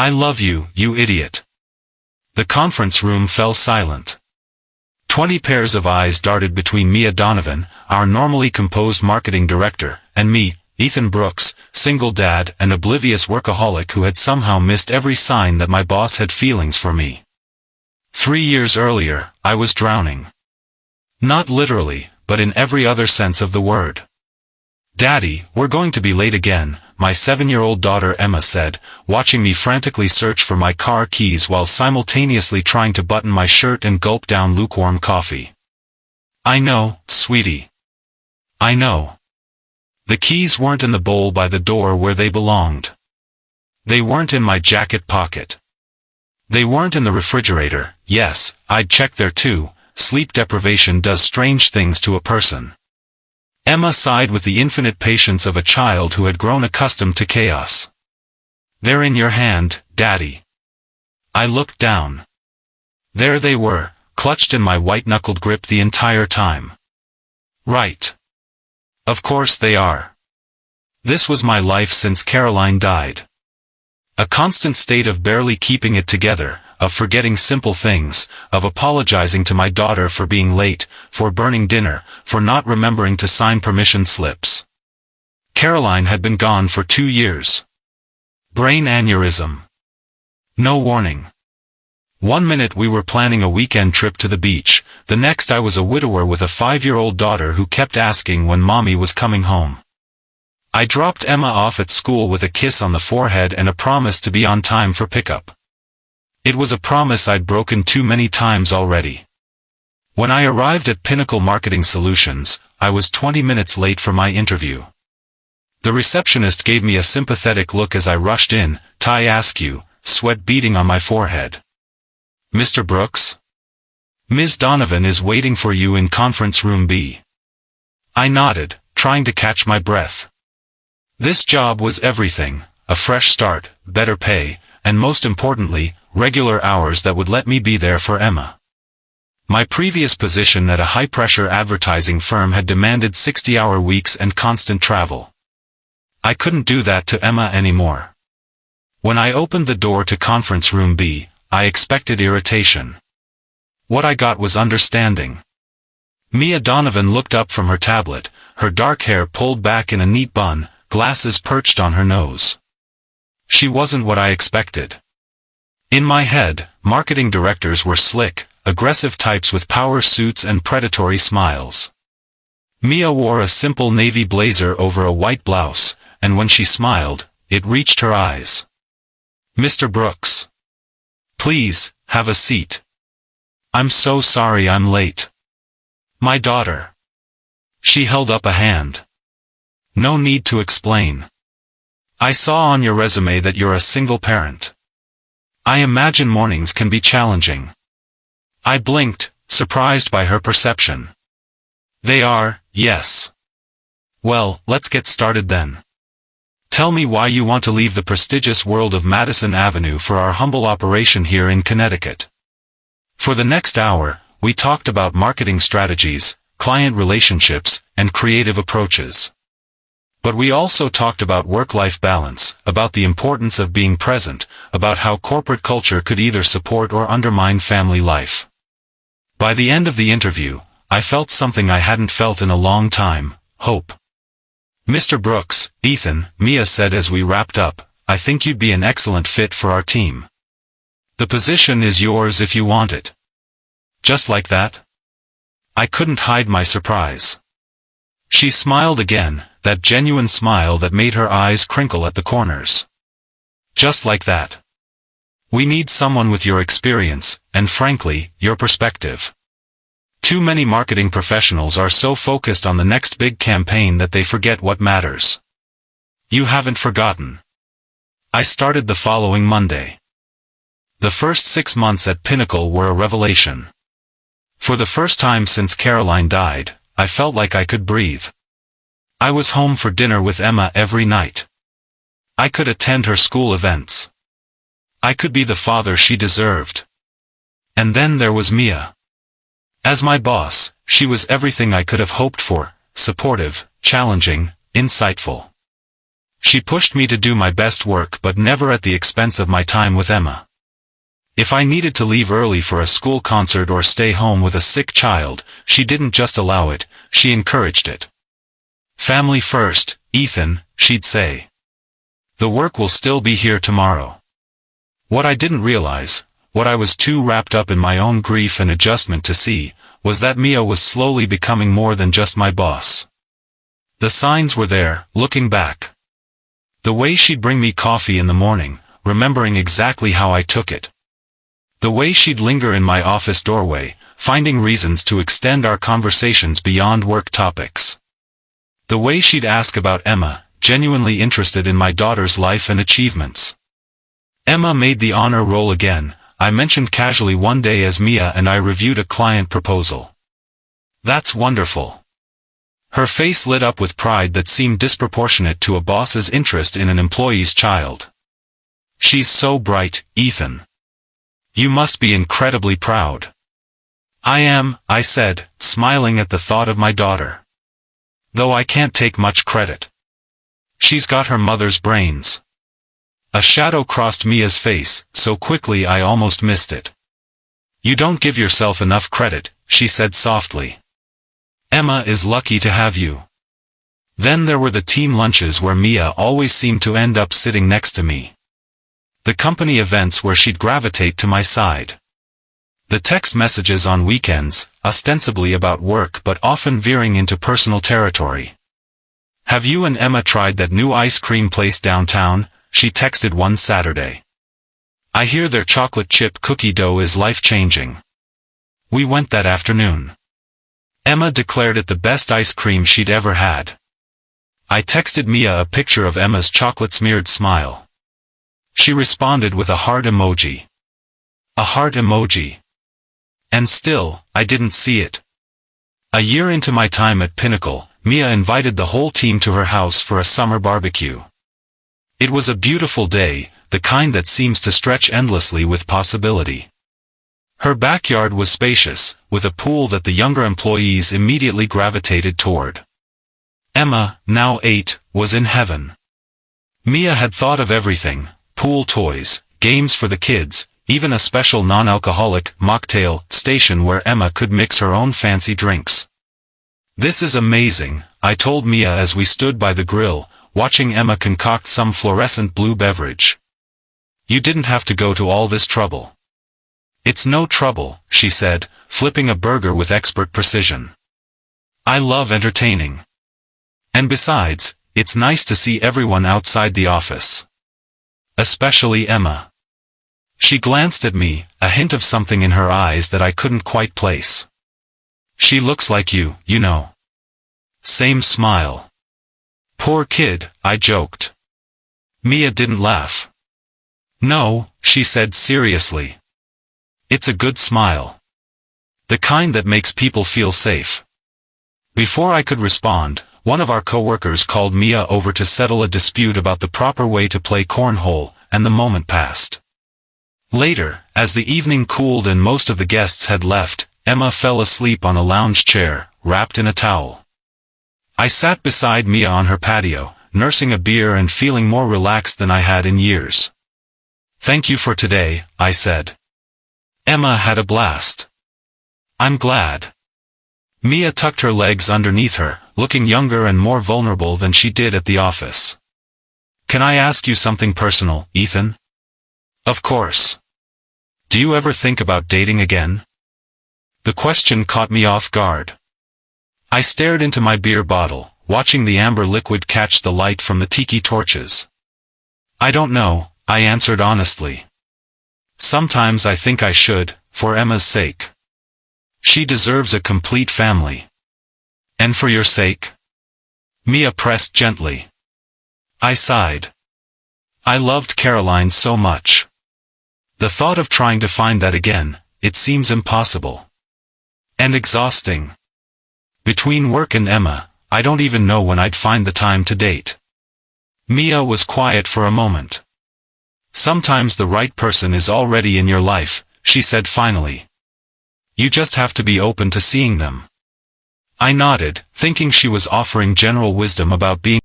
I love you, you idiot. The conference room fell silent. 20 pairs of eyes darted between Mia Donovan, our normally composed marketing director, and me, Ethan Brooks, single dad and oblivious workaholic who had somehow missed every sign that my boss had feelings for me. 3 years earlier, I was drowning. Not literally, but in every other sense of the word. "Daddy, we're going to be late again," my 7-year-old daughter Emma said, watching me frantically search for my car keys while simultaneously trying to button my shirt and gulp down lukewarm coffee. "I know, sweetie. I know." The keys weren't in the bowl by the door where they belonged. They weren't in my jacket pocket. They weren't in the refrigerator. Yes, I'd checked there too. Sleep deprivation does strange things to a person. Emma sighed with the infinite patience of a child who had grown accustomed to chaos. "They're in your hand, Daddy." I looked down. There they were, clutched in my white-knuckled grip the entire time. Right. Of course they are. This was my life since Caroline died. A constant state of barely keeping it together, of forgetting simple things, of apologizing to my daughter for being late, for burning dinner, for not remembering to sign permission slips. Caroline had been gone for 2 years. Brain aneurysm. No warning. 1 minute we were planning a weekend trip to the beach, the next I was a widower with a 5-year-old daughter who kept asking when Mommy was coming home. I dropped Emma off at school with a kiss on the forehead and a promise to be on time for pickup. It was a promise I'd broken too many times already. When I arrived at Pinnacle Marketing Solutions, I was 20 minutes late for my interview. The receptionist gave me a sympathetic look as I rushed in, tie askew, sweat beading on my forehead. "Mr. Brooks? Ms. Donovan is waiting for you in conference room B." I nodded, trying to catch my breath. This job was everything: a fresh start, better pay, and most importantly, regular hours that would let me be there for Emma. My previous position at a high-pressure advertising firm had demanded 60-hour weeks and constant travel. I couldn't do that to Emma anymore. When I opened the door to conference room B, I expected irritation. What I got was understanding. Mia Donovan looked up from her tablet, her dark hair pulled back in a neat bun, glasses perched on her nose. She wasn't what I expected. In my head, marketing directors were slick, aggressive types with power suits and predatory smiles. Mia wore a simple navy blazer over a white blouse, and when she smiled, it reached her eyes. "Mr. Brooks. Please, have a seat. I'm so sorry I'm late." "My daughter." She held up a hand. "No need to explain. I saw on your resume that you're a single parent. I imagine mornings can be challenging." I blinked, surprised by her perception. "They are, yes." "Well, let's get started then. Tell me why you want to leave the prestigious world of Madison Avenue for our humble operation here in Connecticut." For the next hour, we talked about marketing strategies, client relationships, and creative approaches. But we also talked about work-life balance, about the importance of being present, about how corporate culture could either support or undermine family life. By the end of the interview, I felt something I hadn't felt in a long time: hope. "Mr. Brooks," Ethan, Mia said as we wrapped up, "I think you'd be an excellent fit for our team. The position is yours if you want it." Just like that? I couldn't hide my surprise. She smiled again, that genuine smile that made her eyes crinkle at the corners. "Just like that. We need someone with your experience, and frankly, your perspective. Too many marketing professionals are so focused on the next big campaign that they forget what matters." "You haven't forgotten." I started the following Monday. The first 6 months at Pinnacle were a revelation. For the first time since Caroline died, I felt like I could breathe. I was home for dinner with Emma every night. I could attend her school events. I could be the father she deserved. And then there was Mia. As my boss, she was everything I could have hoped for: supportive, challenging, insightful. She pushed me to do my best work but never at the expense of my time with Emma. If I needed to leave early for a school concert or stay home with a sick child, she didn't just allow it, she encouraged it. "Family first, Ethan," she'd say. "The work will still be here tomorrow." What I didn't realize, what I was too wrapped up in my own grief and adjustment to see, was that Mia was slowly becoming more than just my boss. The signs were there, looking back. The way she'd bring me coffee in the morning, remembering exactly how I took it. The way she'd linger in my office doorway, finding reasons to extend our conversations beyond work topics. The way she'd ask about Emma, genuinely interested in my daughter's life and achievements. Emma made the honor roll again, I mentioned casually one day as Mia and I reviewed a client proposal. "That's wonderful." Her face lit up with pride that seemed disproportionate to a boss's interest in an employee's child. "She's so bright, Ethan. You must be incredibly proud." "I am," I said, smiling at the thought of my daughter. "Though I can't take much credit. She's got her mother's brains." A shadow crossed Mia's face, so quickly I almost missed it. "You don't give yourself enough credit," she said softly. "Emma is lucky to have you." Then there were the team lunches where Mia always seemed to end up sitting next to me. The company events where she'd gravitate to my side. The text messages on weekends, ostensibly about work but often veering into personal territory. "Have you and Emma tried that new ice cream place downtown?" she texted one Saturday. "I hear their chocolate chip cookie dough is life-changing." We went that afternoon. Emma declared it the best ice cream she'd ever had. I texted Mia a picture of Emma's chocolate-smeared smile. She responded with a heart emoji. A heart emoji. And still, I didn't see it. A year into my time at Pinnacle, Mia invited the whole team to her house for a summer barbecue. It was a beautiful day, the kind that seems to stretch endlessly with possibility. Her backyard was spacious, with a pool that the younger employees immediately gravitated toward. Emma, now 8, was in heaven. Mia had thought of everything: pool toys, games for the kids, even a special non-alcoholic mocktail station where Emma could mix her own fancy drinks. "This is amazing," I told Mia as we stood by the grill, watching Emma concoct some fluorescent blue beverage. "You didn't have to go to all this trouble." "It's no trouble," she said, flipping a burger with expert precision. "I love entertaining. And besides, it's nice to see everyone outside the office. Especially Emma." She glanced at me, a hint of something in her eyes that I couldn't quite place. "She looks like you, you know." Same smile. "Poor kid," I joked. Mia didn't laugh. "No," she said seriously. "It's a good smile. The kind that makes people feel safe." Before I could respond, one of our co-workers called Mia over to settle a dispute about the proper way to play cornhole, and the moment passed. Later, as the evening cooled and most of the guests had left, Emma fell asleep on a lounge chair, wrapped in a towel. I sat beside Mia on her patio, nursing a beer and feeling more relaxed than I had in years. "Thank you for today," I said. "Emma had a blast." "I'm glad." Mia tucked her legs underneath her, looking younger and more vulnerable than she did at the office. "Can I ask you something personal, Ethan?" "Of course." "Do you ever think about dating again?" The question caught me off guard. I stared into my beer bottle, watching the amber liquid catch the light from the tiki torches. "I don't know," I answered honestly. "Sometimes I think I should, for Emma's sake. She deserves a complete family." "And for your sake?" Mia pressed gently. I sighed. I loved Caroline so much. The thought of trying to find that again, it seems impossible. And exhausting. Between work and Emma, I don't even know when I'd find the time to date. Mia was quiet for a moment. "Sometimes the right person is already in your life," she said finally. "You just have to be open to seeing them." I nodded, thinking she was offering general wisdom about being